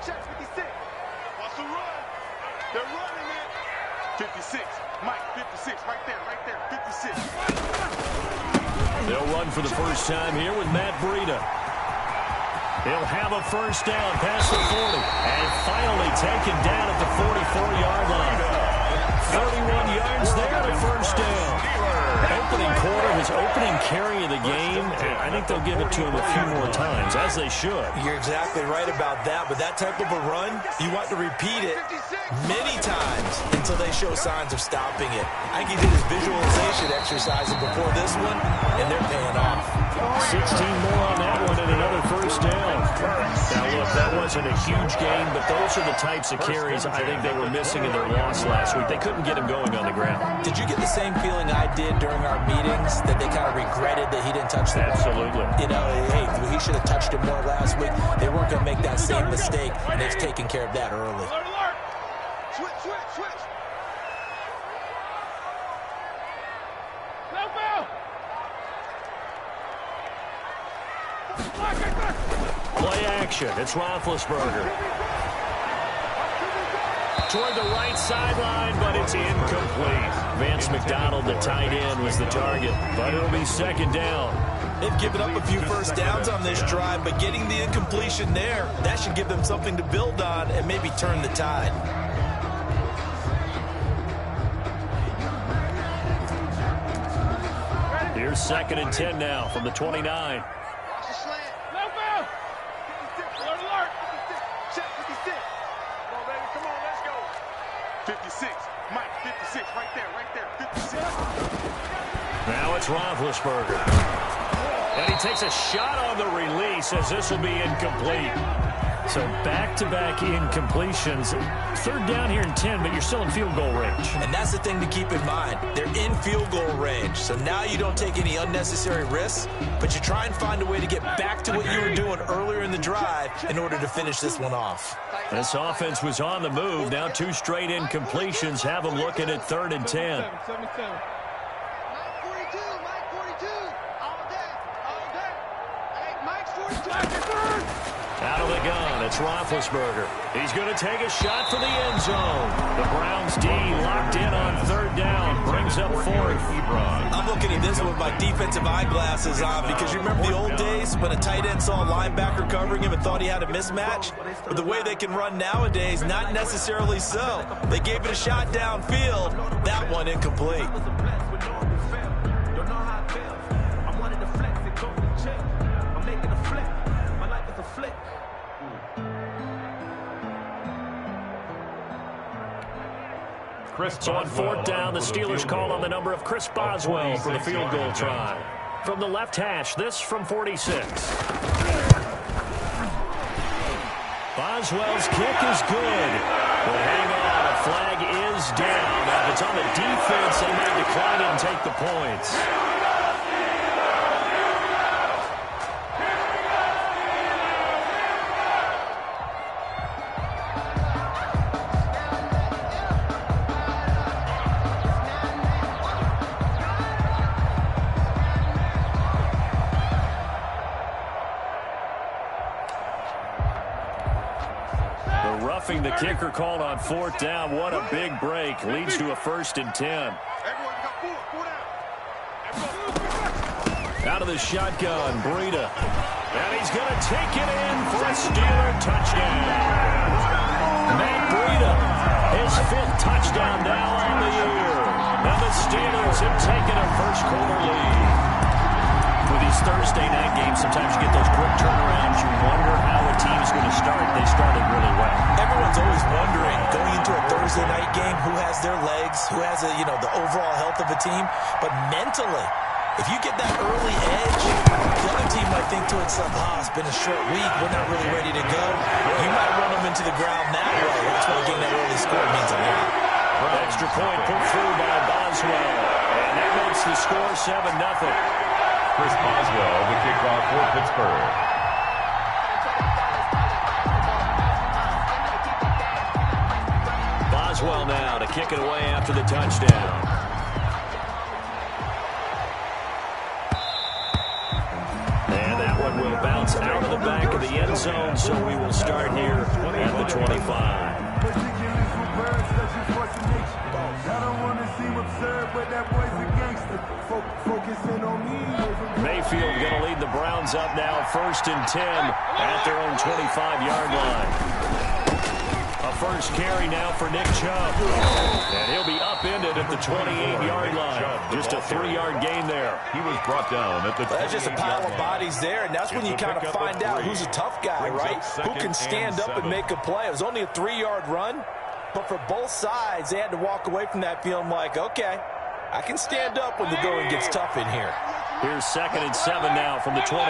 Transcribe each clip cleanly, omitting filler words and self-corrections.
Check 56. Watch the run. They're running it. 56. Mike, 56. Right there, 56. They'll run for the first time here with Matt Breida. He'll have a first down past the 40. And finally taken down at the 44-yard line. 31 yards there, the first down. Opening quarter, his opening carry of the game. I think they'll give it to him a few more times, as they should. You're exactly right about that, but that type of a run, you want to repeat it many times until they show signs of stopping it. I think he did his visualization exercises before this one, and they're paying off. 16 more on that one and another first down. Now, look, that wasn't a huge game, but those are the types of carries I think they were missing in their loss last week. They couldn't get him going on the ground. Did you get the same feeling I did during our meetings, that they kind of regretted that he didn't touch the ball? Absolutely. You know, hey, he should have touched it more last week. They weren't going to make that same mistake, and they've taken care of that early. Alert, alert. Switch. Play action. It's Roethlisberger. Toward the right sideline, but it's incomplete. Vance McDonald, the tight end, was the target, but it'll be second down. They've given up a few first downs on this drive, but getting the incompletion there, that should give them something to build on and maybe turn the tide. Here's 2nd and 10 now from the 29. 56. Mike, 56. Right there. 56. Now it's Roethlisberger. And he takes a shot on the release as this will be incomplete. So back-to-back incompletions. 3rd down here and 10, but you're still in field goal range. And that's the thing to keep in mind. They're in field goal range. So now you don't take any unnecessary risks, but you try and find a way to get back to what you were doing earlier in the drive in order to finish this one off. This offense was on the move. Now 2 straight incompletions have them looking at 3rd and 10. Out of the gun, it's Roethlisberger. He's going to take a shot for the end zone. The Browns D locked in on 3rd down. Brings up 4th. I'm looking at this with my defensive eyeglasses on because you remember the old days when a tight end saw a linebacker covering him and thought he had a mismatch? But the way they can run nowadays, not necessarily so. They gave it a shot downfield. That one incomplete. So on 4th down, the Steelers call on the number of Chris Boswell for the field goal try. From the left hash, this from 46. Boswell's kick is good. But hang on, a flag is down. Now, if it's on the defense, they may decline it and take the points. The kicker called on 4th down. What a big break. Leads to a 1st and 10. Out of the shotgun, Breida. And he's going to take it in for a Steeler touchdown. Matt Breida, his 5th touchdown now on the year. And the Steelers have taken a first quarter lead. With these Thursday night games, sometimes you get those quick turnarounds. You wonder how a team's going to start. They started really well. Everyone's always wondering, going into a Thursday night game, who has their legs, who has the overall health of a team. But mentally, if you get that early edge, the other team might think to itself, it's been a short week, we're not really ready to go. You might run them into the ground that way. That's why getting that early score means a lot. Extra point put through by Boswell. And that makes the score 7-0. Chris Boswell, the kickoff for Pittsburgh. Boswell now to kick it away after the touchdown. And that and will bounce out of the back of the end zone, so we will start here at the 25. Mayfield going to lead the Browns up now, 1st and 10 at their own 25-yard line. A first carry now for Nick Chubb. And he'll be upended at the 28-yard line. Just a 3-yard gain there. He was brought down at the 28-yard line. There's just a pile of bodies there, and that's when you kind of find out who's a tough guy, right? Who can stand up and make a play. It was only a 3-yard run, but for both sides, they had to walk away from that feeling like, okay, I can stand up when the going gets tough in here. Here's 2nd and 7 now from the 28.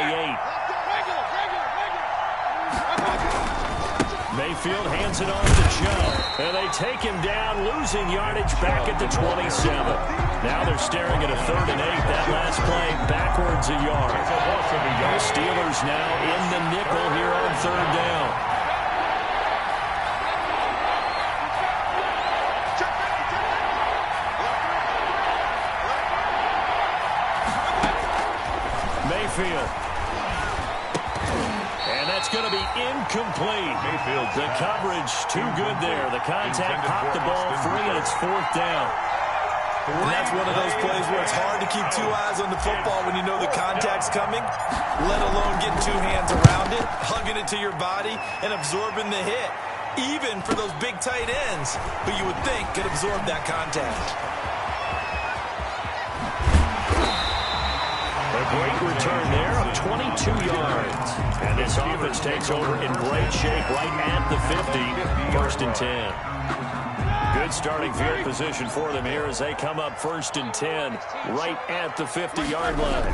Mayfield hands it off to Chubb, and they take him down, losing yardage back at the 27. Now they're staring at a 3rd and 8. That last play backwards a yard. The Steelers now in the nickel here on 3rd down. Mayfield. And that's going to be incomplete. Mayfield. The coverage too good there. The contact popped the ball free, and it's 4th down. And that's one of those plays where it's hard to keep 2 eyes on the football when you know the contact's coming, let alone getting 2 hands around it, hugging it to your body, and absorbing the hit, even for those big tight ends who you would think could absorb that contact. A great return there of 22 yards. And this offense takes over in great shape right at the 50. 1st and 10. Good starting field position for them here as they come up 1st and 10 right at the 50-yard line.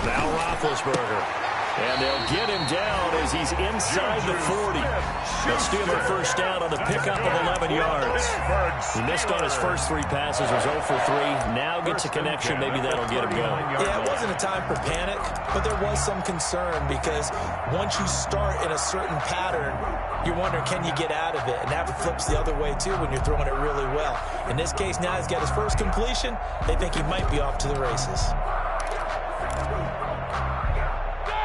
Now Roethlisberger. And they'll get him down as he's inside the 40. They'll steal the 1st down on the pickup of 11 yards. He missed on his first 3 passes, was 0 for 3. Now gets a connection. Maybe that'll get him going. Yeah, it wasn't a time for panic, but there was some concern because once you start in a certain pattern, you're wondering, can you get out of it? And that flips the other way, too, when you're throwing it really well. In this case, now he's got his first completion. They think he might be off to the races.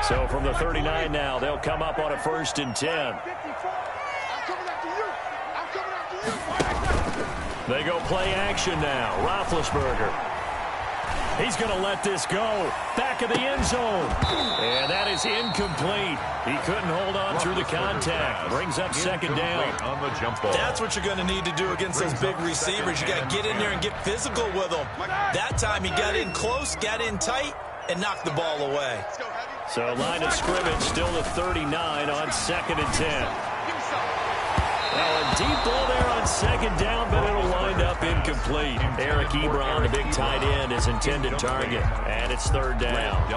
So from the 39 now, they'll come up on a 1st and 10. They go play action now. Roethlisberger. He's going to let this go. Back of the end zone. And that is incomplete. He couldn't hold on through the contact. Brings up 2nd down. On the jump ball. That's what you're going to need to do against those big receivers. You got to get in there and get physical with them. That time he got in close, got in tight, and knocked the ball away. So line of scrimmage still at 39 on 2nd and 10. Now a deep ball there on 2nd down, but it'll wind up incomplete. Eric Ebron, the big tight end, is intended target, and it's 3rd down.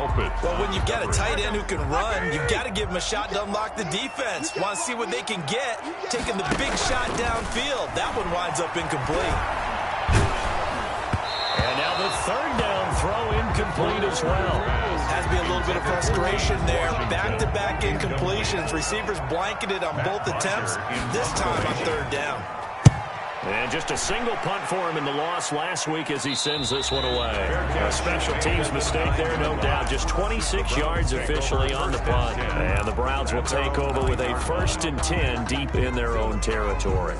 Well, when you've got a tight end who can run, you've got to give him a shot to unlock the defense. Want to see what they can get, taking the big shot downfield. That one winds up incomplete. And now the 3rd down throw incomplete as well. Has to be a little bit of frustration there. Back-to-back incompletions. Receivers blanketed on both attempts. This time on 3rd down. And just a single punt for him in the loss last week as he sends this one away. A special teams mistake there, no doubt. Just 26 yards officially on the punt. And the Browns will take over with a 1st and 10 deep in their own territory.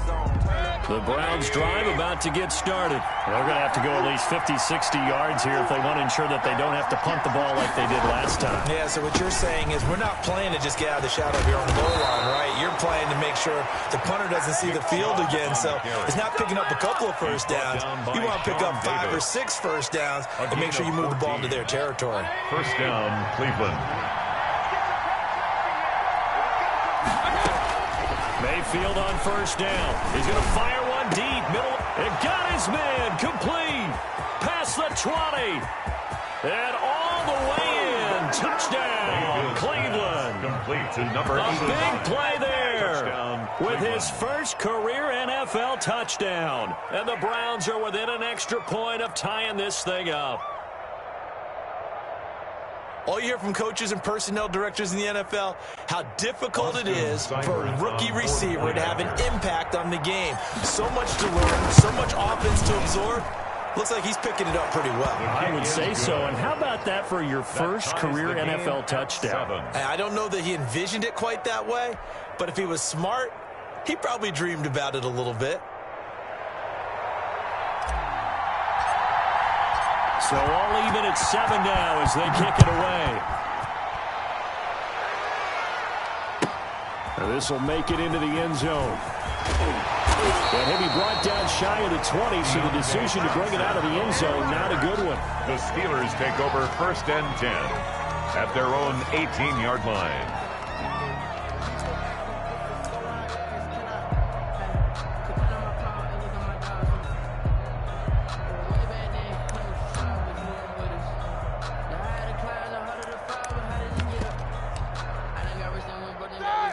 The Browns drive about to get started. They're going to have to go at least 50, 60 yards here if they want to ensure that they don't have to punt the ball like they did last time. Yeah, so what you're saying is we're not playing to just get out of the shadow of your own goal line, right? You're playing to make sure the punter doesn't see the field again. So it's not picking up a couple of 1st downs. You want to pick up 5 or 6 1st downs and make sure you move the ball into their territory. 1st down, Cleveland. Mayfield on 1st down. He's going to fire one deep. Middle. It got his man. Complete. Past the 20. And all the way in. Touchdown, Cleveland. Complete to number 8. A big play there with his first career NFL touchdown. And the Browns are within an extra point of tying this thing up. All you hear from coaches and personnel directors in the NFL, how difficult it is for a rookie receiver to have an impact on the game. So much to learn, so much offense to absorb. Looks like he's picking it up pretty well. I would say so. And how about that for your first career NFL touchdown? I don't know that he envisioned it quite that way, but if he was smart, he probably dreamed about it a little bit. So all even at 7 now as they kick it away. This will make it into the end zone. And he'll be brought down shy of the 20, so the decision to bring it out of the end zone, not a good one. The Steelers take over 1st and 10 at their own 18-yard line.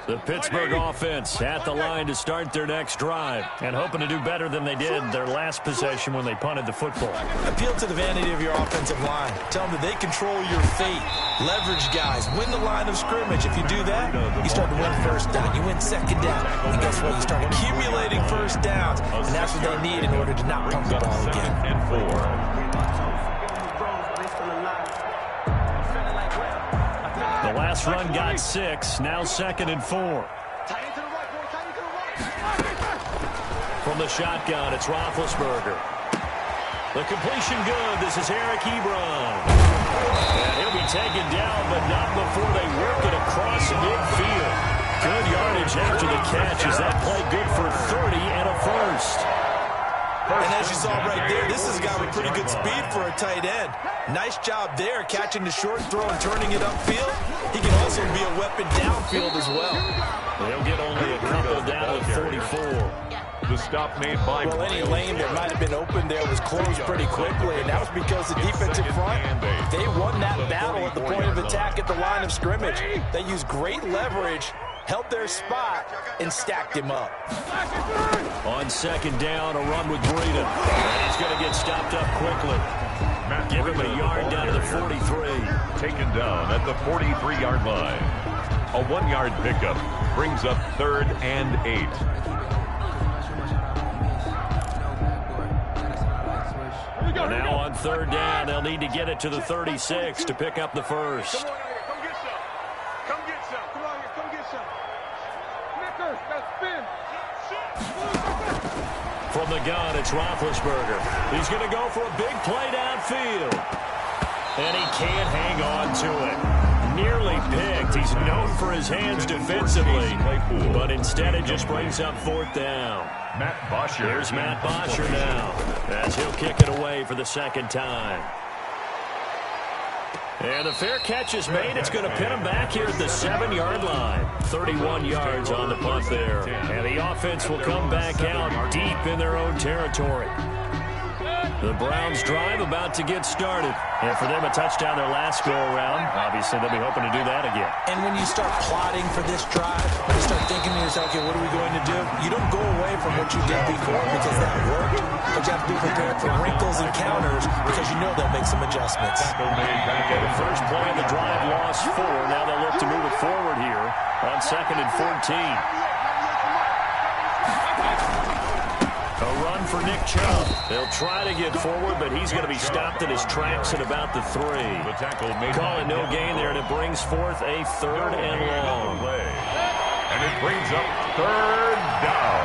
The Pittsburgh offense at the line to start their next drive and hoping to do better than they did their last possession when they punted the football. Appeal to the vanity of your offensive line. Tell them that they control your fate. Leverage guys. Win the line of scrimmage. If you do that, you start to win 1st down. You win 2nd down. And guess what? You start accumulating 1st downs. And that's what they need in order to not punt the ball again. And 4. The last run got 6. Now 2nd and 4. From the shotgun, it's Roethlisberger. The completion good. This is Eric Ebron. And he'll be taken down, but not before they work it across midfield. Good yardage after the catch. Is that play good for 30 and a first? And as you saw right there, this is a guy with pretty good speed for a tight end. Nice job there, catching the short throw and turning it upfield. He can also be a weapon downfield as well. They'll get only a couple down at 44. The stop made by... Well, any lane that might have been open there was closed pretty quickly, and that was because the defensive front, they won that battle at the point of attack at the line of scrimmage. They used great leverage, held their spot, and stacked him up. On 2nd down, a run with Breida. And he's going to get stopped up quickly. Give him a yard down to the 43. Taken down at the 43-yard line. A 1-yard pickup brings up 3rd and 8. Well, now on 3rd down, they'll need to get it to the 36 to pick up the first. Come on, come get some. Come get some. Come on here, come get some. Snickers, that's spin. From the gun, it's Roethlisberger. He's going to go for a big play downfield. And he can't hang on to it. Nearly picked. He's known for his hands defensively. But instead it just brings up 4th down. Matt Bosher. Here's Matt Bosher now as he'll kick it away for the 2nd time. And the fair catch is made. It's going to pin him back here at the 7-yard line. 31 yards on the punt there. And the offense will come back out deep in their own territory. The Browns drive about to get started. And for them, a touchdown their last go-around. Obviously, they'll be hoping to do that again. And when you start plotting for this drive, when you start thinking to yourself, okay, what are we going to do? You don't go away from what you did before because that worked. But you have to be prepared for wrinkles and counters because you know they'll make some adjustments. The first play of the drive lost 4. Now they'll look to move it forward here on 2nd and 14. A run for Nick Chubb. They'll try to get forward, but he's going to be stopped in his tracks at about the 3. Call it no gain there, and it brings forth a 3rd and long. And it brings up 3rd down.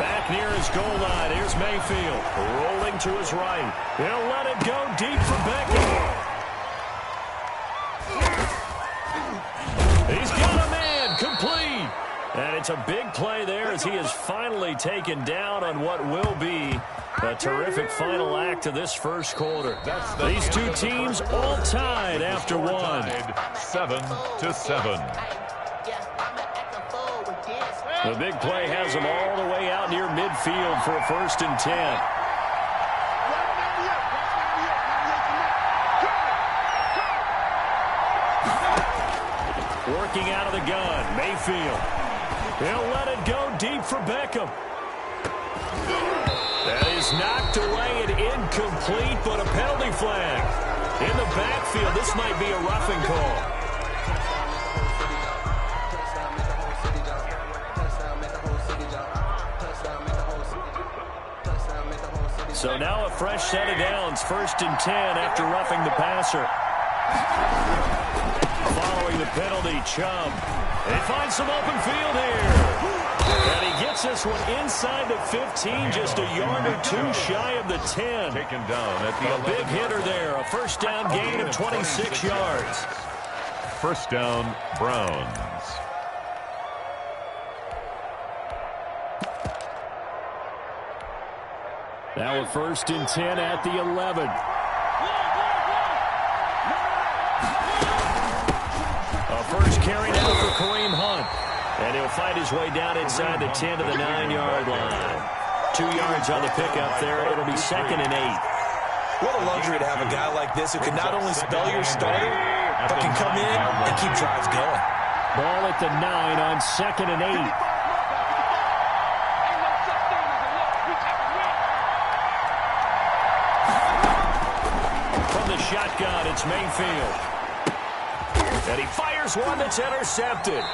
Back near his goal line, here's Mayfield. Rolling to his right. He'll let it go deep for Beckham. He's got a man, complete. And it's a big play there as he is finally taken down on what will be a terrific final act to this first quarter. These two teams all tied after 1. 7-7. The big play has them all the way out near midfield for a 1st and 10. Working out of the gun, Mayfield. He'll let it go deep for Beckham. That is knocked away and incomplete, but a penalty flag. In the backfield, this might be a roughing call. So now a fresh set of downs, 1st and 10 after roughing the passer. Following the penalty, Chubb. They find some open field here. And he gets this one inside the 15, just a yard or two shy of the 10. Taken down at the A big hitter there, a first down gain of 26 yards. First down, Browns. Now a 1st and 10 at the 11. A first carry now for Kareem Hunt. And he'll find his way down inside the 10 to the 9-yard line. 2 yards on the pickup there. It'll be 2nd and 8. What a luxury to have a guy like this who can not only spell your starter, but can come in and keep drives going. Ball at the 9 on 2nd and 8. From the shotgun, it's Mayfield. And he fires one that's intercepted.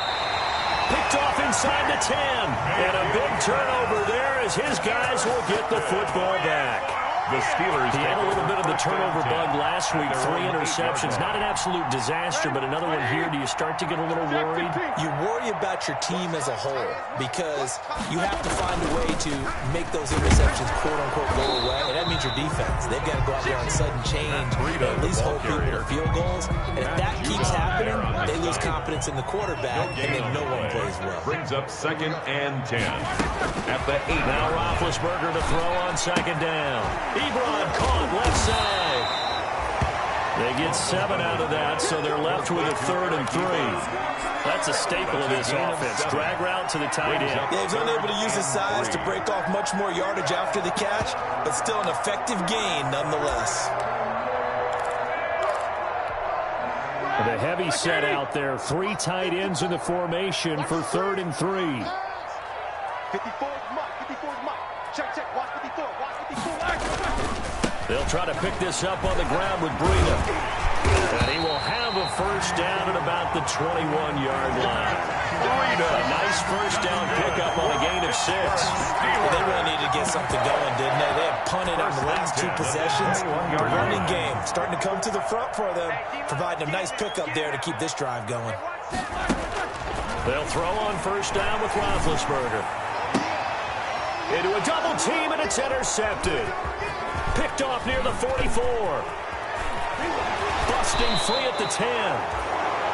Picked off inside the 10. And a big turnover there as his guys will get the football back. The Steelers. He had a little bit of the turnover bug last week. 3 interceptions. Not an absolute disaster, but another one here. Do you start to get a little worried? You worry about your team as a whole because you have to find a way to make those interceptions, quote-unquote, go away. And that means your defense. They've got to go out there on sudden change and at least hold people to field goals. And if that keeps happening, they lose confidence in the quarterback, and then no one plays well. Brings up 2nd and 10 at the 8. Now Roethlisberger to throw on 2nd down. Ebron caught left side. They get 7 out of that, so they're left with a 3rd and 3. That's a staple of this offense. Drag route to the tight end. Yeah, he's unable to use his size to break off much more yardage after the catch, but still an effective gain nonetheless. The heavy set out there. 3 tight ends in the formation for 3rd and 3. 54 is Mike. 54 is Mike. Check, check. Watch 54. Watch 54. They'll try to pick this up on the ground with Breida. And he will have a first down at about the 21-yard line. Breida, a nice first down pickup on a gain of 6. Well, they really needed to get something going, didn't they? They had punted on the last 2 possessions. The running game starting to come to the front for them, providing a nice pickup there to keep this drive going. They'll throw on first down with Roethlisberger. Into a double team, and it's intercepted. Picked off near the 44. Busting free at the 10.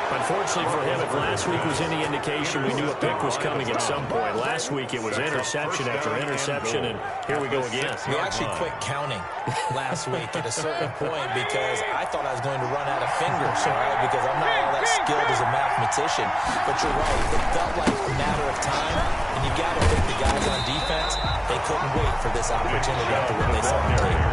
Unfortunately for him, if last week was any indication, we knew a pick was coming at some point. Last week it was interception after interception, and here we go again. We actually quit counting last week at a certain point because I thought I was going to run out of fingers, all right, because I'm not all that skilled as a mathematician. But you're right, it felt like a matter of time, and you got to think the guys on defense, they couldn't wait for this opportunity after what they saw on tape.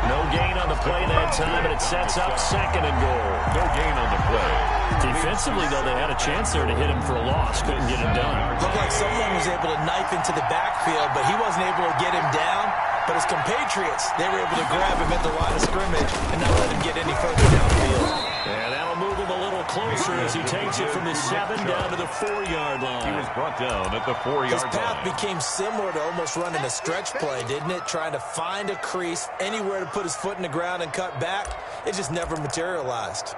No gain on the play that time, and it sets up 2nd and goal. No gain on the play. Defensively, though, they had a chance there to hit him for a loss. Couldn't get it done. Looked like someone was able to knife into the backfield, but he wasn't able to get him down. But his compatriots, they were able to grab him at the line of scrimmage and not let him get any further downfield. And that'll move him a little closer as he takes it from the 7 down to the 4-yard line. He was brought down at the 4-yard line. His path became similar to almost running a stretch play, didn't it? Trying to find a crease, anywhere to put his foot in the ground and cut back. It just never materialized.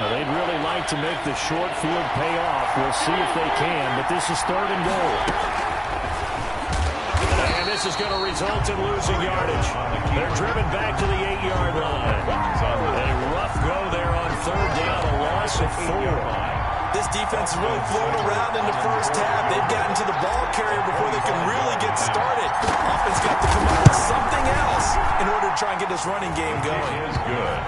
They'd really like to make the short field pay off. We'll see if they can, but this is 3rd and goal. And this is going to result in losing yardage. They're driven back to the 8-yard line. A rough go there on 3rd down, a loss of 4. This defense has really flown around in the first half. They've gotten to the ball carrier before they can really get started. Offense got to come up with something else in order to try and get this running game going. It is good.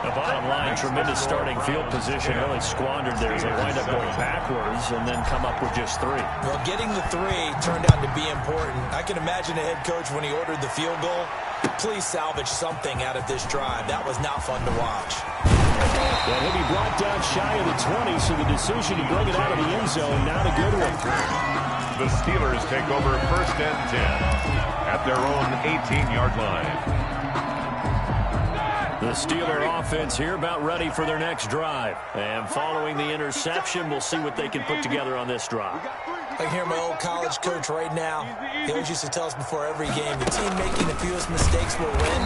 The bottom line, tremendous starting field position, really squandered there as they wind up going backwards and then come up with just 3. Well, getting the 3 turned out to be important. I can imagine the head coach when he ordered the field goal. Please salvage something out of this drive. That was not fun to watch. And he'll be brought down shy of the 20, so the decision to bring it out of the end zone, not a good one. The Steelers take over 1st and 10 at their own 18-yard line. The Steeler offense here about ready for their next drive. And following the interception, we'll see what they can put together on this drive. I hear my old college coach right now. He always used to tell us before every game, the team making the fewest mistakes will win.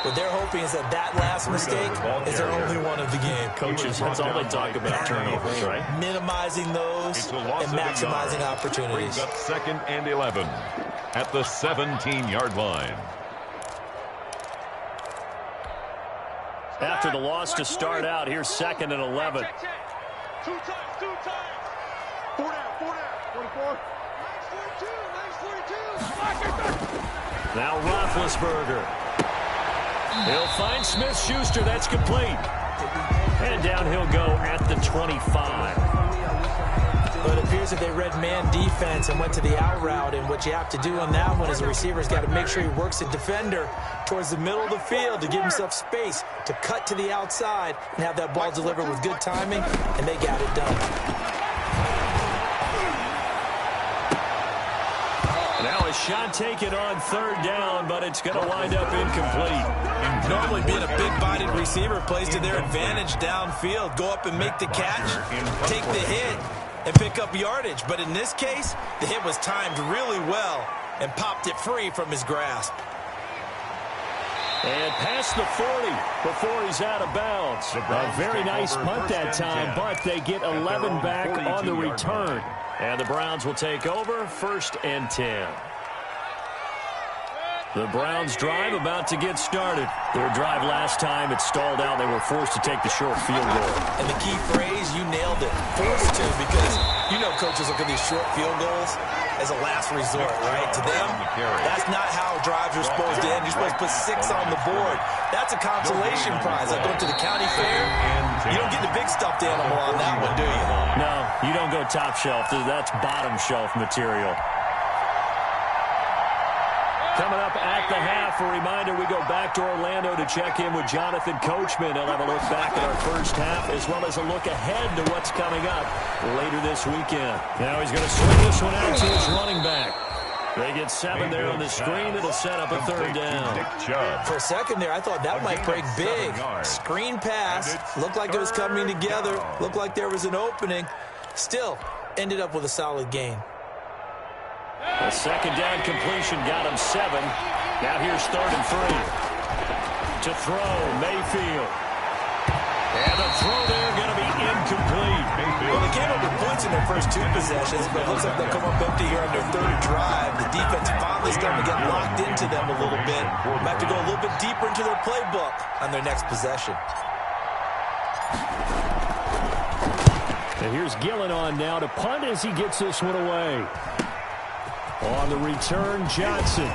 What they're hoping is that last mistake is their only one of the game. Coaches, that's all they talk about, turnovers, right? Minimizing those and maximizing opportunities. Brings up 2nd and 11 at the 17-yard line. After the loss to start out, here's 2nd and 11. Two times. 4 down. 44. Now Roethlisberger. He'll find Smith-Schuster. That's complete. And down he'll go at the 25. But it appears that they read man defense and went to the out route. And what you have to do on that one as a receiver's got to make sure he works the defender towards the middle of the field to give himself space to cut to the outside and have that ball delivered with good timing, and they got it done. Now a shot taken on 3rd down, but it's going to wind up incomplete. Normally being a big-bodied receiver plays to their advantage downfield. Go up and make the catch, take the hit, and pick up yardage. But in this case, the hit was timed really well and popped it free from his grasp. And past the 40 before he's out of bounds. A very nice punt that time, but they get 11 back on the return. And the Browns will take over 1st and 10. The Browns drive about to get started. Their drive last time, it stalled out. They were forced to take the short field goal. And the key phrase, you nailed it. Forced to, because you know coaches look at these short field goals as a last resort, right? To them, that's not how drives are supposed to end. You're supposed to put 6 on the board. That's a consolation prize. Like going to the county fair, you don't get the big stuffed animal on that one, do you? No, you don't go top shelf. That's bottom shelf material. Coming up at the half, a reminder, we go back to Orlando to check in with Jonathan Coachman. He'll have a look back at our first half as well as a look ahead to what's coming up later this weekend. Now he's going to swing this one out to his running back. They get 7 there on the screen. It'll set up a 3rd down. For a second there, I thought that might break big. Screen pass. Looked like it was coming together. Looked like there was an opening. Still, ended up with a solid gain. A 2nd down completion got him 7. Now here's 3rd and 3. To throw, Mayfield. And the throw there going to be incomplete. Well, they came up with points in their first 2 possessions, but it looks like they'll come up empty here on their 3rd drive. The defense finally starting to get locked into them a little bit. Might have to go a little bit deeper into their playbook on their next possession. And here's Gillen on now to punt as he gets this one away. On the return, Johnson.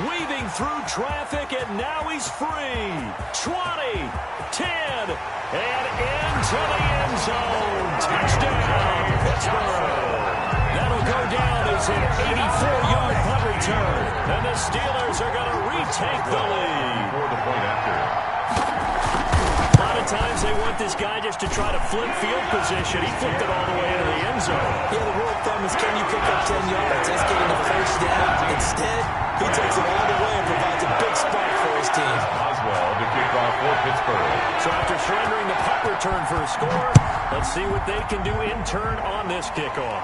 Weaving through traffic, and now he's free. 20, 10, and into the end zone. Touchdown, Pittsburgh. That'll go down as an 84-yard punt return. And the Steelers are going to retake the lead. For the point after. A lot of times they want this guy just to try to flip field position. He flipped it all the way into the end zone. Yeah, the rule of thumb is can you pick up 10 yards? That's getting a 1st down. Instead, he takes it all the way and provides a big spark for his team. Oswald to kick off for Pittsburgh. So after surrendering the punt return for a score, let's see what they can do in turn on this kickoff.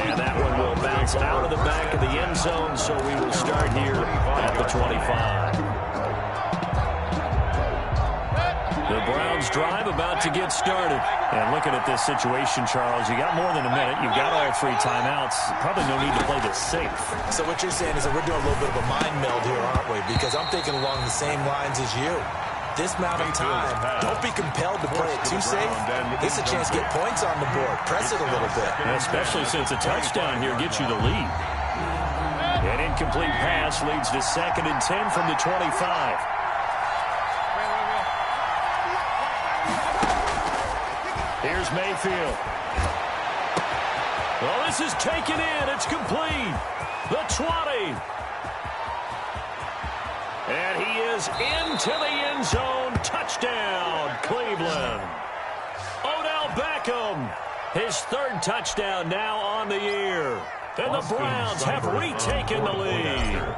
And that one will bounce out of the back of the end zone, so we will start here at the 25. The Browns drive about to get started. And looking at this situation, Charles, you got more than a minute. You've got all 3 timeouts. Probably no need to play this safe. So what you're saying is that we're doing a little bit of a mind meld here, aren't we? Because I'm thinking along the same lines as you. This amount of time, don't be compelled to play it too safe. This is a chance to get points on the board. Press it a little bit. And especially since a touchdown here gets you the lead. An incomplete pass leads to 2nd and 10 from the 25. Here's Mayfield. Well, this is taken in. It's complete. The 20. And he is into the end zone. Touchdown, Cleveland. Odell Beckham, his 3rd touchdown now on the year. And the Browns have retaken the lead.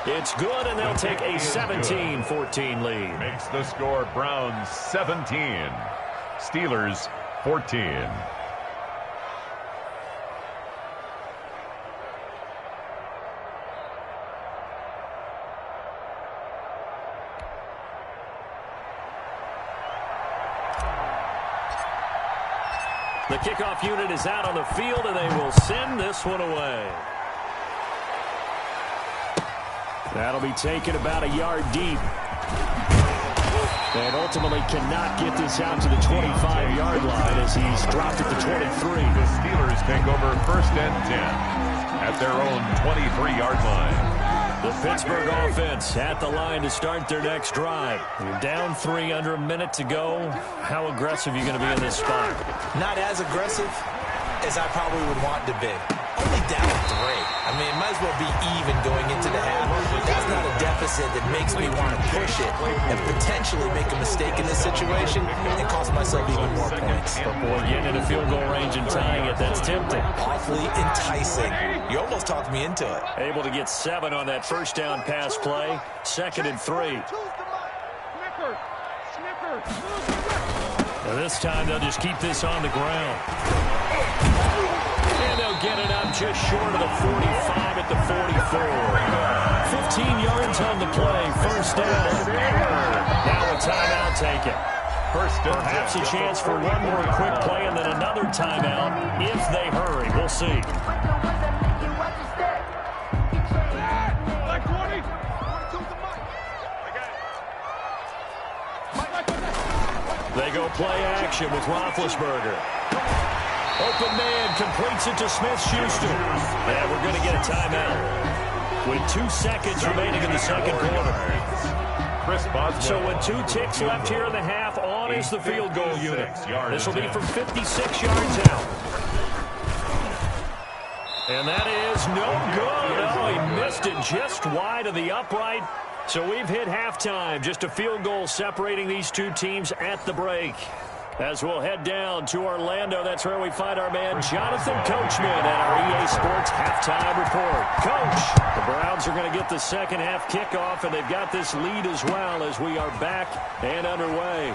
It's good, and they'll take a 17-14 lead. Makes the score Browns 17, Steelers 14. The kickoff unit is out on the field, and they will send this one away. That'll be taken about a yard deep. And ultimately cannot get this out to the 25-yard line as he's dropped at the 23. The Steelers take over 1st and 10 at their own 23-yard line. The Pittsburgh offense at the line to start their next drive. You're down 3, under a minute to go. How aggressive are you going to be in this spot? Not as aggressive as I probably would want to be. Only down 3. I mean, it might as well be even going into the half. That's not a deficit that makes me want to push it and potentially make a mistake in this situation and cost myself even more points. But boy, getting in a field goal range and tying it, that's tempting. Awfully enticing. You almost talked me into it. Able to get 7 on that first down pass play. 2nd and 3. And this time they'll just keep this on the ground. And they'll get it up just short of the 45 at the 44. 15 yards on the play. 1st down. Now a timeout taken. Perhaps a chance for one more quick play and then another timeout if they hurry. We'll see. They go play action with Roethlisberger. Open man completes it to Smith-Schuster. And we're going to get a timeout with 2 seconds remaining in the second quarter. So with 2 ticks left here in the half, on is the field goal unit. This will be from 56 yards out. And that is no good. Oh, he missed it just wide of the upright. So we've hit halftime. Just a field goal separating these two teams at the break. As we'll head down to Orlando, that's where we find our man Jonathan Coachman at our EA Sports Halftime Report. Coach, the Browns are going to get the second half kickoff, and they've got this lead as well as we are back and underway.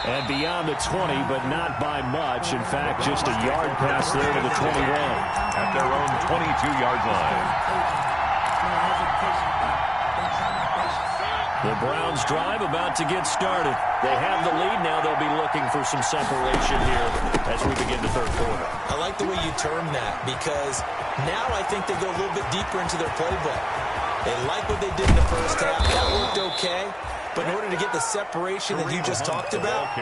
And beyond the 20, but not by much. In fact, just a yard pass there to the 21. At their own 22-yard line. The Browns drive about to get started. They have the lead. Now they'll be looking for some separation here as we begin the third quarter. I like the way you term that because now I think they go a little bit deeper into their playbook. They like what they did in the first half. That worked okay. But in order to get the separation that you just talked about,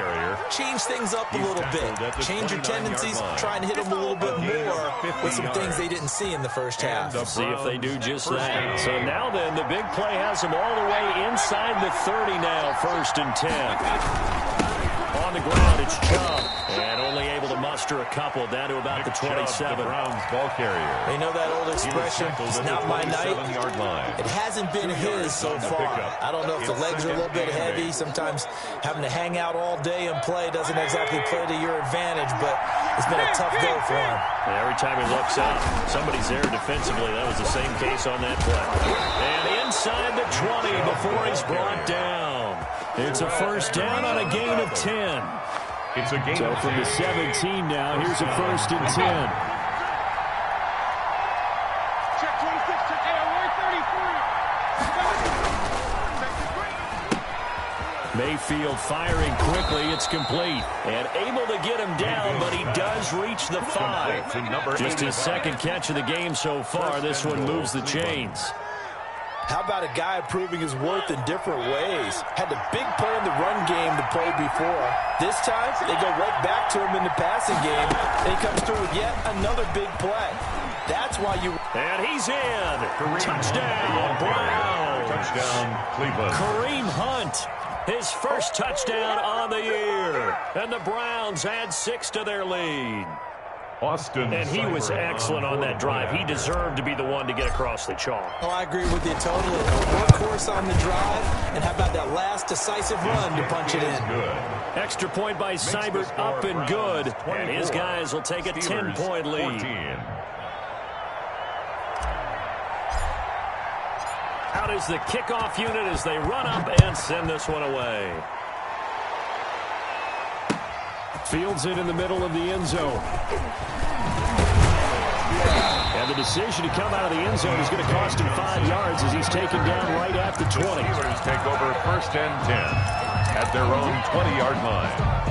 change things up a little bit. Change your tendencies, try and hit them a little bit more with some things they didn't see in the first half. See if they do just that. So now then, the big play has them all the way inside the 30 now, 1st and 10. On the ground, it's Chubb. And only able to muster a couple down to about the 27. Browns ball carrier. They know that old expression, it's not my night. It hasn't been his so far. I don't know if the legs are a little bit heavy. Sometimes having to hang out all day and play doesn't exactly play to your advantage, but it's been a tough go for him. Yeah, every time he looks up, somebody's there defensively. That was the same case on that play. And inside the 20 before he's brought down. It's a 1st down on a gain of 10. It's a gain so from the 17 now, here's a 1st and 10. Check 26, check AR 33. Mayfield firing quickly. It's complete. And able to get him down, but he does reach the 5. Just his 2nd catch of the game so far. This one moves the chains. How about a guy proving his worth in different ways? Had the big play in the run game to play before. This time, they go right back to him in the passing game. And he comes through with yet another big play. That's why you... And he's in. Touchdown, Browns. Touchdown, Cleveland. Kareem Hunt, his 1st touchdown on the year. And the Browns add 6 to their lead. And he was excellent on that drive. He deserved to be the one to get across the chalk. Oh, I agree with you totally. Workhorse on the drive, and how about that last decisive run to punch it in? Extra point by Seibert, up and good. And his guys will take a 10-point lead. Out is the kickoff unit as they run up and send this one away. Fields it in the middle of the end zone. And the decision to come out of the end zone is going to cost him 5 yards as he's taken down right at the 20. The Steelers take over 1st and 10 at their own 20-yard line.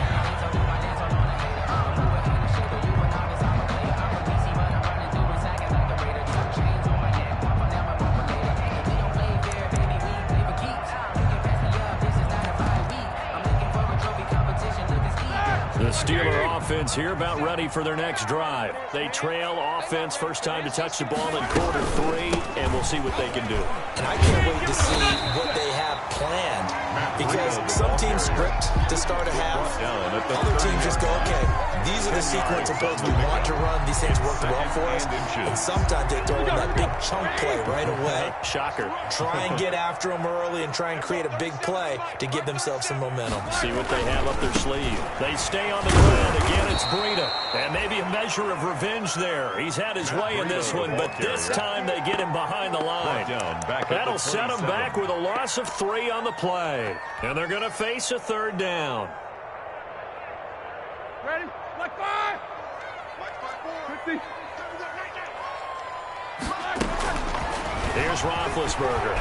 The Steeler offense here about ready for their next drive. They trail offense, first time to touch the ball in Q3, and we'll see what they can do. And I can't wait to see what they have planned, because some teams script to start a half. Other teams just go, okay, these are the sequence of plays we want to run. These things worked well for us. And sometimes they throw in that big chunk play right away. Shocker. Try and get after them early and try and create a big play to give themselves some momentum. See what they have up their sleeve. They stay on the ground. Again, it's Breida. And maybe a measure of revenge there. He's had his way in this one, but this time they get him behind the line. That'll set him back with a loss of 3 on the play. And they're going to face a 3rd down. Ready? Like 5. Like 5, 4. 50. Here's Roethlisberger.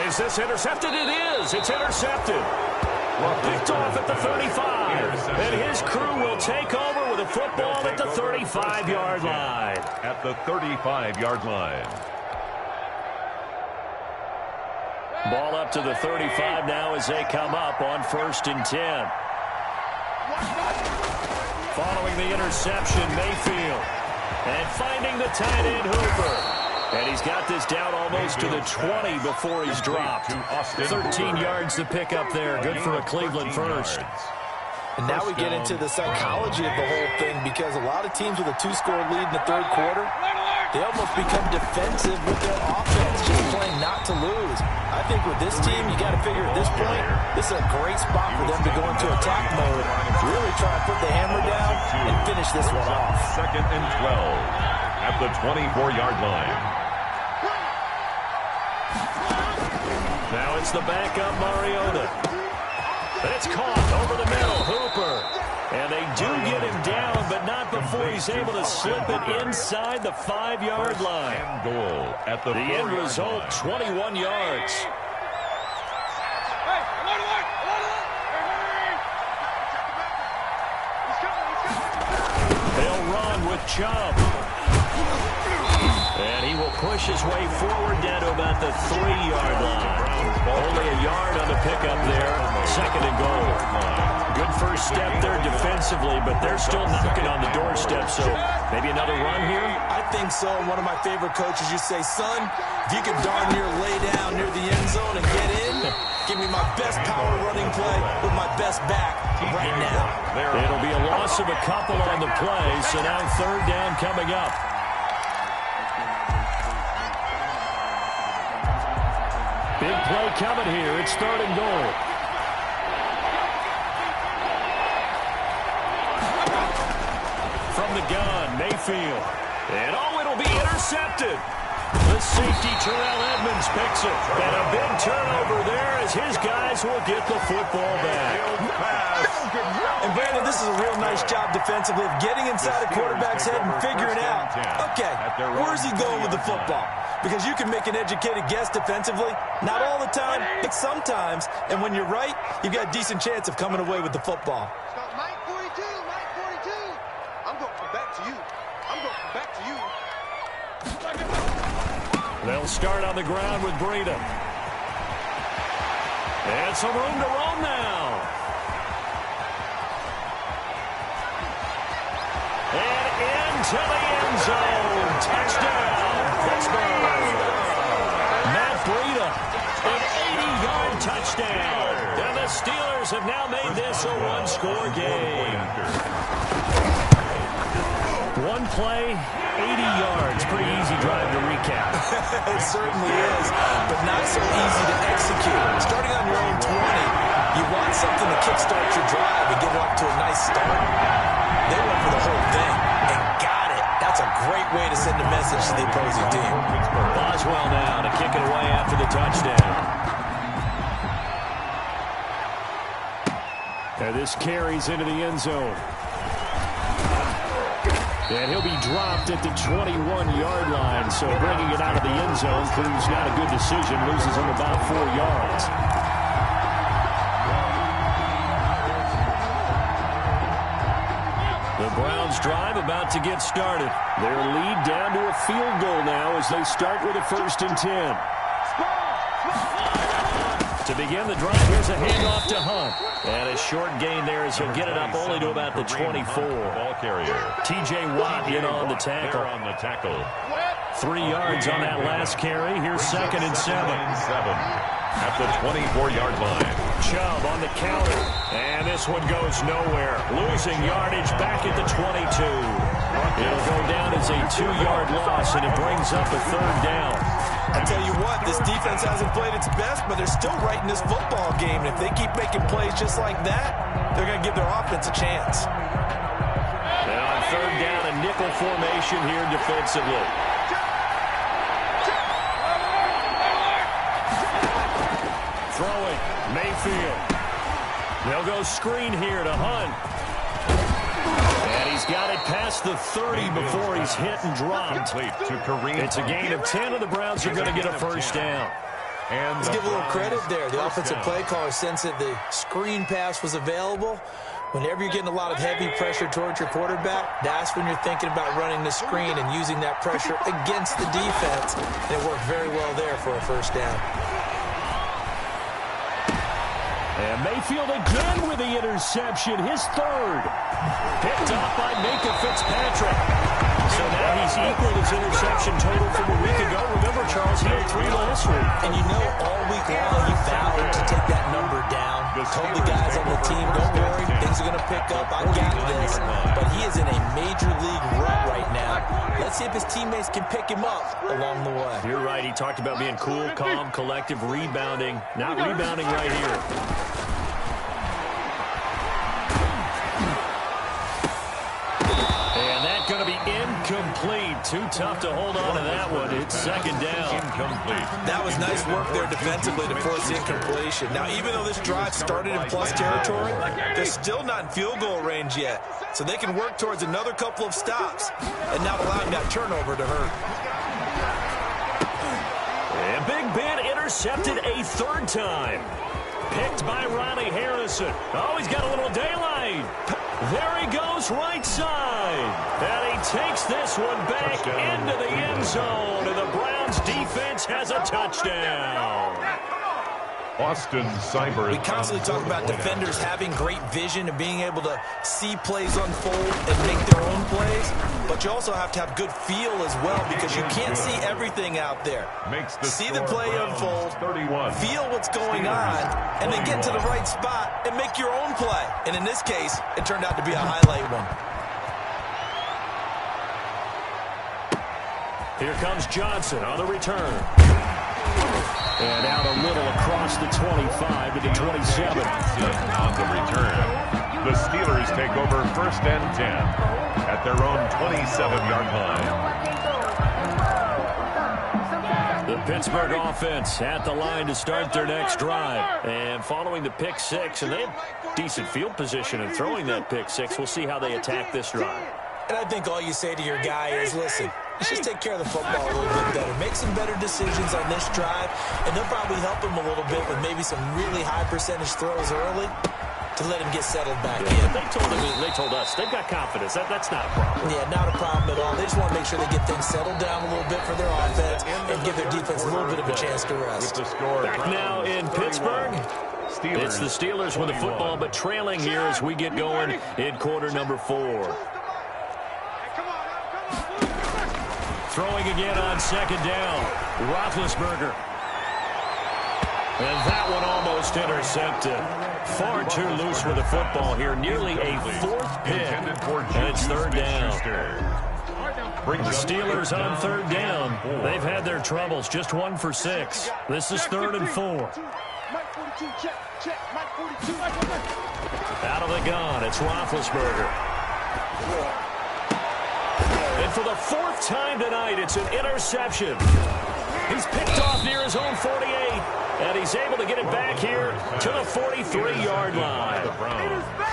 Is this intercepted? It is. It's intercepted. Picked off at the 35. And his crew will take over with a football at the 35-yard line. At the 35-yard line. Ball up to the 35 now as they come up on 1st and 10. Following the interception, Mayfield. And finding the tight end, Hooper. And he's got this down almost to the 20 before he's dropped. 13 yards to pick up there. Good for a Cleveland first. And now we get into the psychology of the whole thing, because a lot of teams with a 2-score lead in the 3rd quarter, they almost become defensive with their offense, just playing not to lose. I think with this team, you got to figure at this point, this is a great spot for them to go into attack mode, really try to put the hammer down and finish this one off. 2nd and 12 at the 24-yard line. Now it's the backup Mariota. But it's caught over the middle, Hooper. And they do get him down, but not before he's able to slip it inside the 5-yard line. And goal at the end result, 21 yards. They'll run with Chubb. And he will push his way forward down to about the 3-yard line. Only a yard on the pickup there. 2nd and goal. Good first step there defensively, but they're still knocking on the doorstep, so maybe another run here? I think so. One of my favorite coaches used to say, son, if you can darn near lay down near the end zone and get in, give me my best power running play with my best back right now. It'll be a loss of a couple on the play, so now 3rd down coming up. Big play coming here. It's 3rd and goal. From the gun, Mayfield. And it'll be intercepted. The safety, Terrell Edmonds, picks it. And a big turnover there as his guys will get the football back. And Brandon, this is a real nice job defensively of getting inside a quarterback's head and figuring out, okay, where's he going with the football? Because you can make an educated guess defensively. Not all the time, but sometimes. And when you're right, you've got a decent chance of coming away with the football. Mike 42, Mike 42. I'm going to come back to you. I'm going to come back to you. They'll start on the ground with Breida. And some room to roam now. And into the end zone. Touchdown, Pittsburgh. Matt Breida, an 80-yard touchdown. And the Steelers have now made this a 1-score game. play, 80 yards. Pretty easy drive to recap. It certainly is, but not so easy to execute. Starting on your own 20, you want something to kickstart your drive and get off to a nice start. They went for the whole thing and got it. That's a great way to send a message to the opposing team. Boswell now to kick it away after the touchdown. And this carries into the end zone. And he'll be dropped at the 21-yard line. So bringing it out of the end zone proves not a good decision. Loses him about 4 yards. The Browns drive about to get started. Their lead down to a field goal now as they start with a 1st and 10. To begin the drive, here's a handoff to Hunt. And a short gain there as he'll get it up only to about the 24. Ball carrier. T.J. Watt in on the tackle. On the tackle. 3 yards on that last carry. Here's 2nd and 7. At the 24-yard line. Chubb on the counter. And this one goes nowhere. Losing yardage back at the 22. It'll go down as a 2-yard loss, and it brings up a 3rd down. I tell you what, this defense hasn't played its best, but they're still right in this football game. And if they keep making plays just like that, they're going to give their offense a chance. And on 3rd down, a nickel formation here defensively. Throwing, Mayfield. They'll go screen here to Hunt. And he's got it past the 30 before he's hit and dropped. It's a gain of 10, and the Browns are going to get a 1st down. And let's give a little credit there. The offensive play caller sensed that the screen pass was available. Whenever you're getting a lot of heavy pressure towards your quarterback, that's when you're thinking about running the screen and using that pressure against the defense. And it worked very well there for a 1st down. And Mayfield again with the interception, his 3rd. Picked off by Minka Fitzpatrick. So now he's equaled his interception total from a week ago. Remember, Charles, he had 3 last week. And you know all week long he vowed to take that number down. Told the guys on the team, don't worry, things are going to pick up. I got this. But he is in a major league rut right now. Let's see if his teammates can pick him up along the way. You're right. He talked about being cool, calm, collective, rebounding. Not rebounding right here. Going to be incomplete. Too tough to hold on to that one. It's 2nd down. Incomplete. That was nice work there defensively to force the incompletion. Now, even though this drive started in plus territory, they're still not in field goal range yet. So they can work towards another couple of stops and not allowing that turnover to hurt. And Big Ben intercepted a 3rd time. Picked by Ronnie Harrison. Oh, he's got a little daylight. There he goes right side. And he takes this one back into the end zone. And the Browns defense has a touchdown. Austin Seibert. We constantly talk about defenders having great vision and being able to see plays unfold and make their own plays. But you also have to have good feel as well because you can't see everything out there. See the play unfold, feel what's going on, and then get to the right spot and make your own play. And in this case, it turned out to be a highlight one. Here comes Johnson on the return. And out a little across the 25 to the 27. On the return, the Steelers take over 1st and 10 at their own 27-yard line. The Pittsburgh offense at the line to start their next drive. And following the pick 6, and they have decent field position in throwing that pick 6. We'll see how they attack this drive. And I think all you say to your guy is, listen, let's just take care of the football a little bit better. Make some better decisions on this drive, and they'll probably help him a little bit with maybe some really high percentage throws early to let him get settled back in. They told us they've got confidence. That's not a problem. Yeah, not a problem at all. They just want to make sure they get things settled down a little bit for their offense and give their defense a little bit of a chance to rest. Back now in Pittsburgh. It's the Steelers with the football, but trailing here as we get going in quarter number 4. Throwing again on 2nd down. Roethlisberger. And that one almost intercepted. Far too loose with the football here. Nearly a 4th pick. And it's 3rd down. brings The up Steelers on 8 third down. and 4. They've had their troubles, just 1 for 6. This is 3rd and 4. Mike 42, check, check, Mike 42. Out of the gun, it's Roethlisberger. And for the 4th time tonight, it's an interception. He's picked off near his own 48, and he's able to get it back here to the 43-yard line.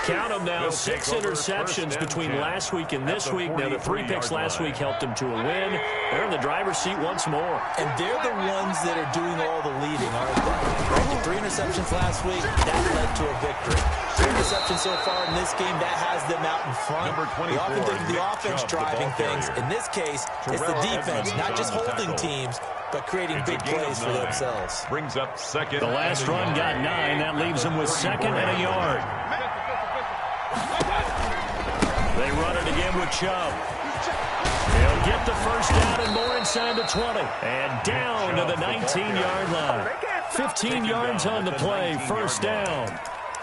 Count them now, 6 interceptions between last week and this week. Now, the 3 picks last week helped him to a win. They're in the driver's seat once more. And they're the ones that are doing all the leading, aren't they? Right? The 3 interceptions last week, that led to a victory. 3 interceptions so far in this game, that has them out in front. We often think of the offense driving things. In this case, it's the defense, not just holding teams, but creating big plays for themselves. Brings up 2nd. The last run got 9. That leaves them with 2nd and a yard. They run it again with Chubb. They'll get the first down and more inside the 20. And down to the 19-yard line. 15 yards on the play, first down.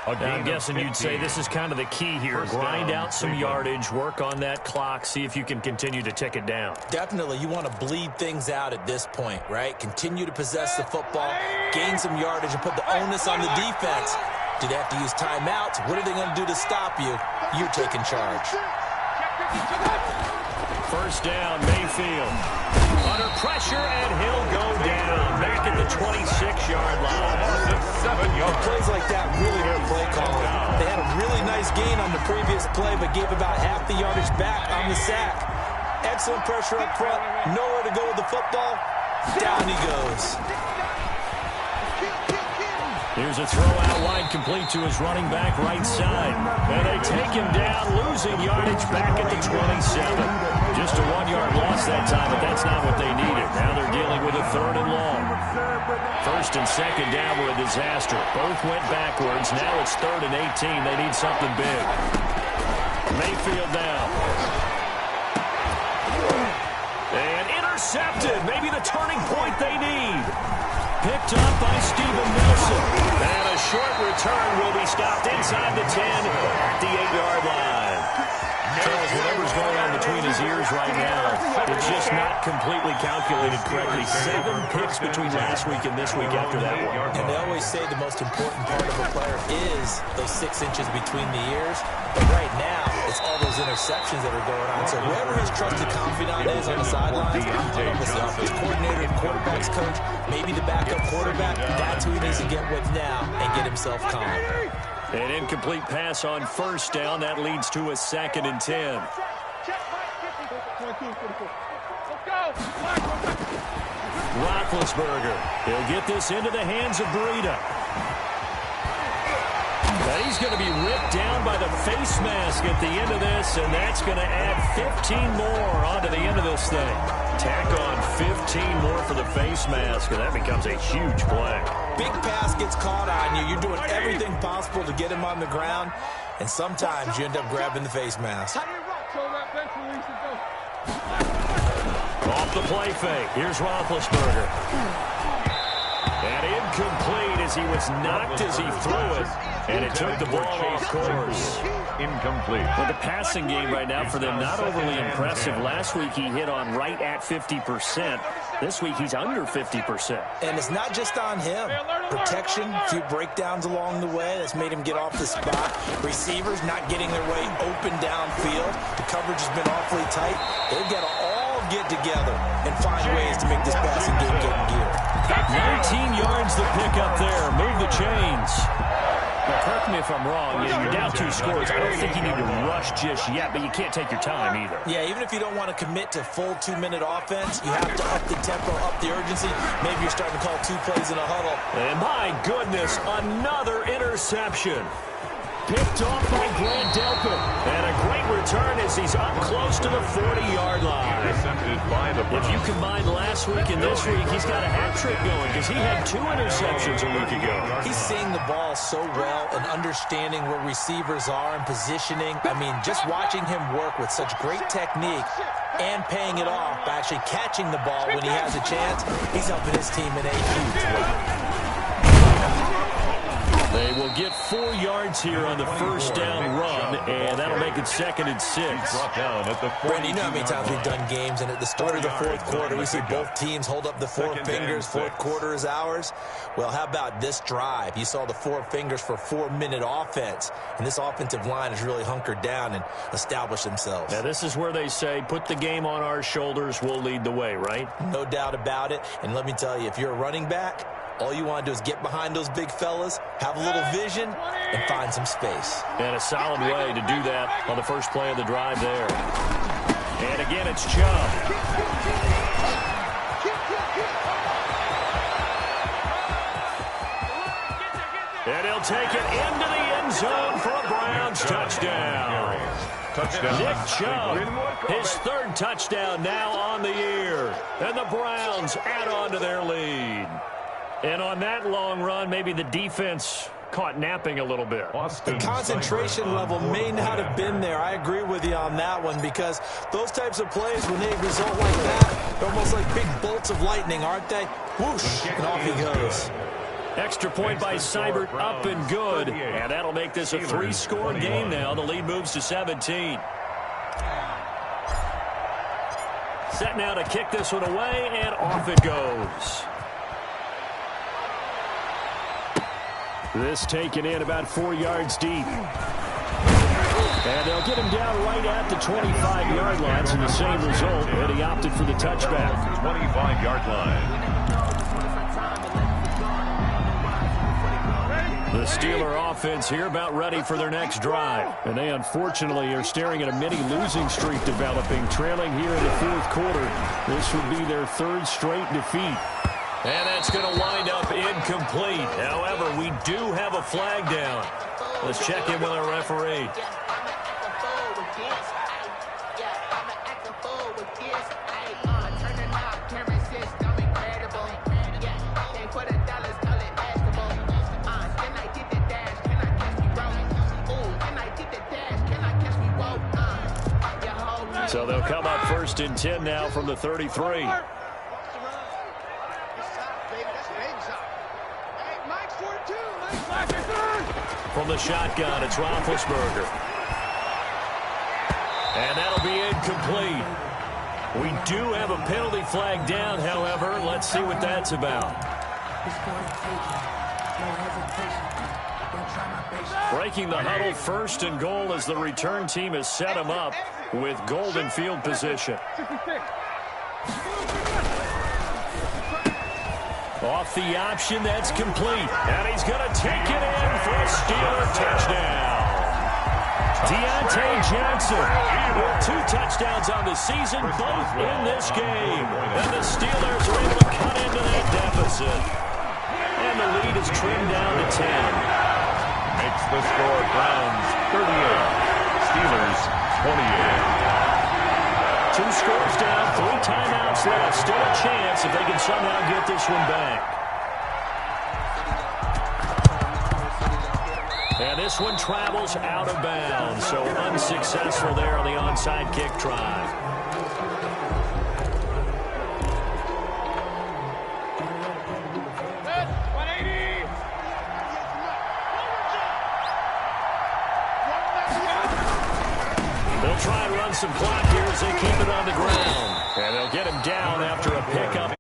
Now, I'm guessing you'd say this is kind of the key here. Grind out some yardage, work on that clock, see if you can continue to tick it down. Definitely, you want to bleed things out at this point, right? Continue to possess the football, gain some yardage, and put the onus on the defense. Do they have to use timeouts? What are they going to do to stop you? You're taking charge. First down, Mayfield. Under pressure, and he'll go down. Back at the 26-yard line. 7 yards. Plays like that really hurt play calling. They had a really nice gain on the previous play, but gave about half the yardage back on the sack. Excellent pressure up front. Nowhere to go with the football. Down he goes. Here's a throw out wide, complete to his running back right side. And they take him down, losing yardage back at the 27. Just a 1-yard loss that time, but that's not what they needed. Now they're dealing with a 3rd and long. 1st and 2nd down were a disaster. Both went backwards. Now it's 3rd and 18. They need something big. Mayfield now. And intercepted. Maybe the turning point they need. Picked up by Steven Nelson. And a short return will be stopped inside the 10 at the 8-yard line. Charles, whatever's going on between his ears right now, it's just not completely calculated correctly. 7 picks between last week and this week after that one. And they always say the most important part of a player is those 6 inches between the ears. But right now, it's all those interceptions that are going on. So whoever his trusted confidant is on the sidelines, it's the offensive coordinator, the quarterback's coach, maybe the backup quarterback, that's who he needs to get with now and get himself calm. An incomplete pass on first down. That leads to a 2nd and 10. Roethlisberger. He'll get this into the hands of Breida. Now he's going to be ripped down by the face mask at the end of this, and that's going to add 15 more onto the end of this thing. Tack on 15 more for the face mask, and that becomes a huge play. Big pass gets caught on you. You're doing everything possible to get him on the ground, and sometimes you end up grabbing the face mask. Off the play fake. Here's Roethlisberger. And incomplete as he was knocked as he threw it. And it took the ball off course. Incomplete. Well, the passing game right now for them, not overly impressive. Last week he hit on right at 50%. This week he's under 50%. And it's not just on him. Protection, a few breakdowns along the way. That's made him get off the spot. Receivers not getting their way open downfield. The coverage has been awfully tight. They've got to all get together and find ways to make this passing game get in gear. 19 yards to pick up there. Move the chains. Now, correct me if I'm wrong. You're down 2 scores. I don't think you need to rush just yet, but you can't take your time either. Yeah, even if you don't want to commit to full 2-minute offense, you have to up the tempo, up the urgency. Maybe you're starting to call 2 plays in a huddle. And my goodness, another interception. Picked off by Grant Delpit. And a great return as he's up close to the 40-yard line. If you combine last week and this week, he's got a hat trick going because he had 2 interceptions a week ago. He's seeing the ball so well and understanding where receivers are and positioning. I mean, just watching him work with such great technique and paying it off by actually catching the ball when he has a chance, he's helping his team in a huge way. They will get 4 yards here on the first down run, and that'll make it 2nd and 6. Brandon, you know how many times we've done games, and at the start of the fourth quarter, we see both teams hold up the 4 fingers. Fourth quarter is ours. Well, how about this drive? You saw the 4 fingers for 4-minute offense, and this offensive line has really hunkered down and established themselves. Now, this is where they say, put the game on our shoulders, we'll lead the way, right? No doubt about it, and let me tell you, if you're a running back, all you want to do is get behind those big fellas, have a little vision, and find some space. And a solid way to do that on the first play of the drive there. And again, it's Chubb. And he'll take it into the end zone for a Browns touchdown. Nick Chubb, his 3rd touchdown now on the year. And the Browns add on to their lead. And on that long run, maybe the defense caught napping a little bit. The concentration level may not have been there. I agree with you on that one, because those types of plays, when they result like that, they're almost like big bolts of lightning, aren't they? Whoosh, and off he goes. Extra point by Seibert, up and good. And that'll make this a 3-score game now. The lead moves to 17. Set now to kick this one away, and off it goes. This taken in about 4 yards deep. And they'll get him down right at the 25-yard line, so the same result, and he opted for the touchback. 25-yard line. The Steeler offense here about ready for their next drive. And they unfortunately are staring at a mini losing streak developing, trailing here in the 4th quarter. This would be their 3rd straight defeat. And that's going to wind up incomplete. However, we do have a flag down. Let's check in with our referee. So they'll come up 1st and 10 now from the 33. From the shotgun, it's Roethlisberger. And that'll be incomplete. We do have a penalty flag down, however. Let's see what that's about. Breaking the huddle, 1st and goal as the return team has set him up with golden field position. Off the option, that's complete. And he's going to take it in for a Steeler touchdown. Deontay Johnson with 2 touchdowns on the season, both in this game. And the Steelers are able to cut into that deficit. And the lead is trimmed down to 10. Makes the score Browns 38, Steelers 28. 2 scores down, 3 timeouts left. Still a chance if they can somehow get this one back. And this one travels out of bounds, so unsuccessful there on the onside kick try. They'll try and run some clock here as they keep it on the ground. And they'll get him down after a pickup.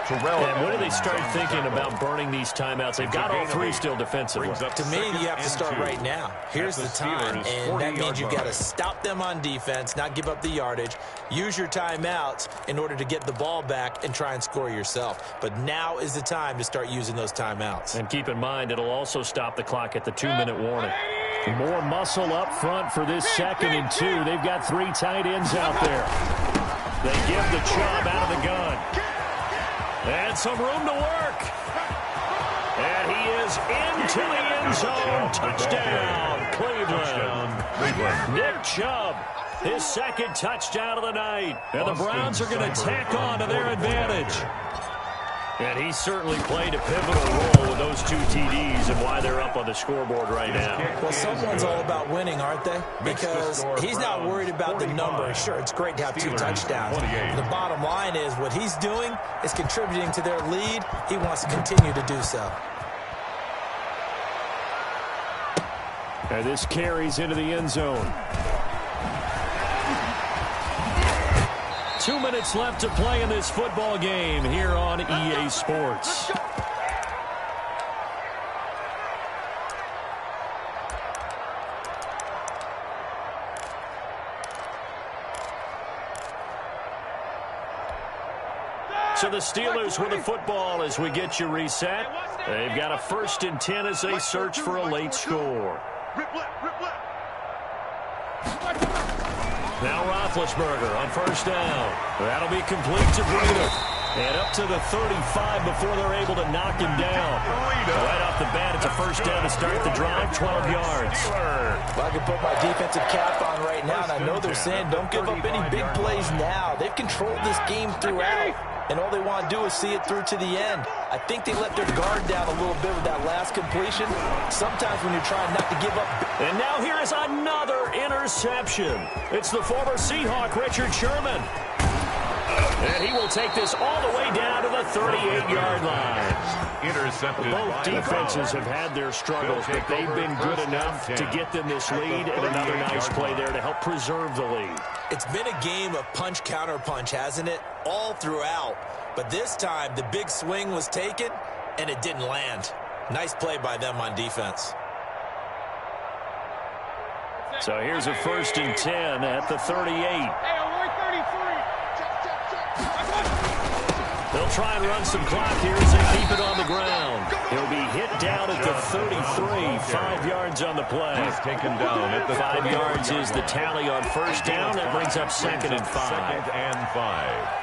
And when do they start thinking about burning these timeouts? They've got all 3 still defensively. To me, you have to start right now. Here's the time, and that means you've got to stop them on defense, not give up the yardage, use your timeouts in order to get the ball back and try and score yourself. But now is the time to start using those timeouts. And keep in mind, it'll also stop the clock at the 2-minute warning. More muscle up front for this 2nd and 2. They've got 3 tight ends out there. They give the Chubb out of the gun. And some room to work. And he is into the end zone. Touchdown, Cleveland. Nick Chubb, his 2nd touchdown of the night. And the Browns are going to tack on to their advantage. And he certainly played a pivotal role with those 2 TDs and why they're up on the scoreboard right now. Well, someone's all about winning, aren't they? Because he's not worried about the number. Sure, it's great to have 2 touchdowns. The bottom line is what he's doing is contributing to their lead. He wants to continue to do so. And this carries into the end zone. 2 minutes left to play in this football game here on EA Sports. So the Steelers with the football as we get you reset. They've got a 1st and 10 as they search for a late score. Now Roethlisberger on 1st down. That'll be complete to Breida. And up to the 35 before they're able to knock him down. Right off the bat, it's a 1st down to start the drive, 12 yards. Well, I can put my defensive cap on right now, and I know they're saying don't give up any big plays now. They've controlled this game throughout, and all they want to do is see it through to the end. I think they let their guard down a little bit with that last completion. Sometimes when you're trying not to give up. And now here is another interception. It's the former Seahawk, Richard Sherman. And he will take this all the way down to the 38-yard line. Intercepted. Both defenses have had their struggles, but they've been good enough to get them this lead, and another nice play there to help preserve the lead. It's been a game of punch-counter-punch, hasn't it? All throughout. But this time, the big swing was taken, and it didn't land. Nice play by them on defense. So here's a 1st and 10 at the 38. They'll try and run some clock here as they keep it on the ground. He'll be hit down at the 33, 5 yards on the play. He's taken down at the 5 yards is the tally on 1st down. That brings up 2nd and 5. 2nd and 5.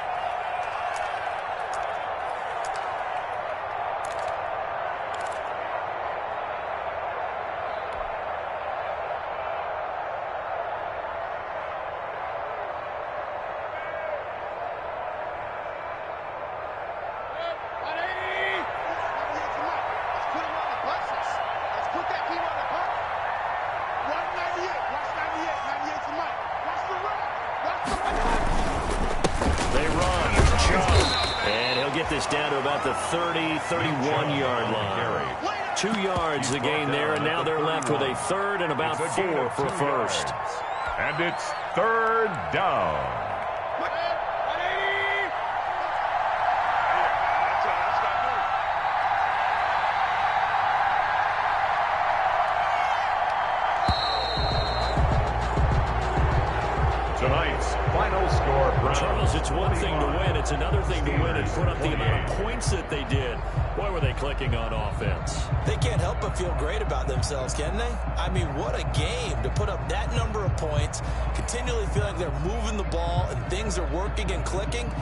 This down to about the 30, 31-yard line. 2 yards the gain there, and now they're left with a 3rd and about 4 for 1st. And it's 3rd down. Tonight's final score. Charles, it's one thing to win. It's another thing to win and put up the amount of points that they did. Boy, were they clicking on offense. They can't help but feel great about themselves, can they? I mean, what a game to put up that number of points, continually feeling they're moving the ball and things are working and clicking.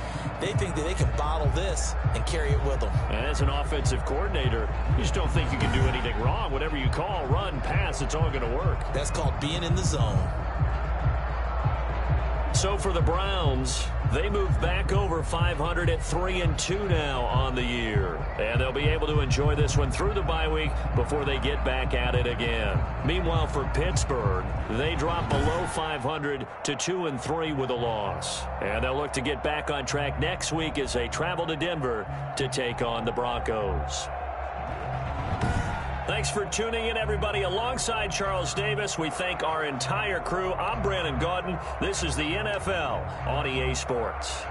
They think that they can bottle this and carry it with them. And as an offensive coordinator, you just don't think you can do anything wrong. Whatever you call, run, pass, it's all going to work. That's called being in the zone. So for the Browns, they move back over 500 at 3-2 now on the year. And they'll be able to enjoy this one through the bye week before they get back at it again. Meanwhile, for Pittsburgh, they drop below 500 to 2-3 with a loss. And they'll look to get back on track next week as they travel to Denver to take on the Broncos. Thanks for tuning in, everybody. Alongside Charles Davis, we thank our entire crew. I'm Brandon Gaudin. This is the NFL on EA Sports.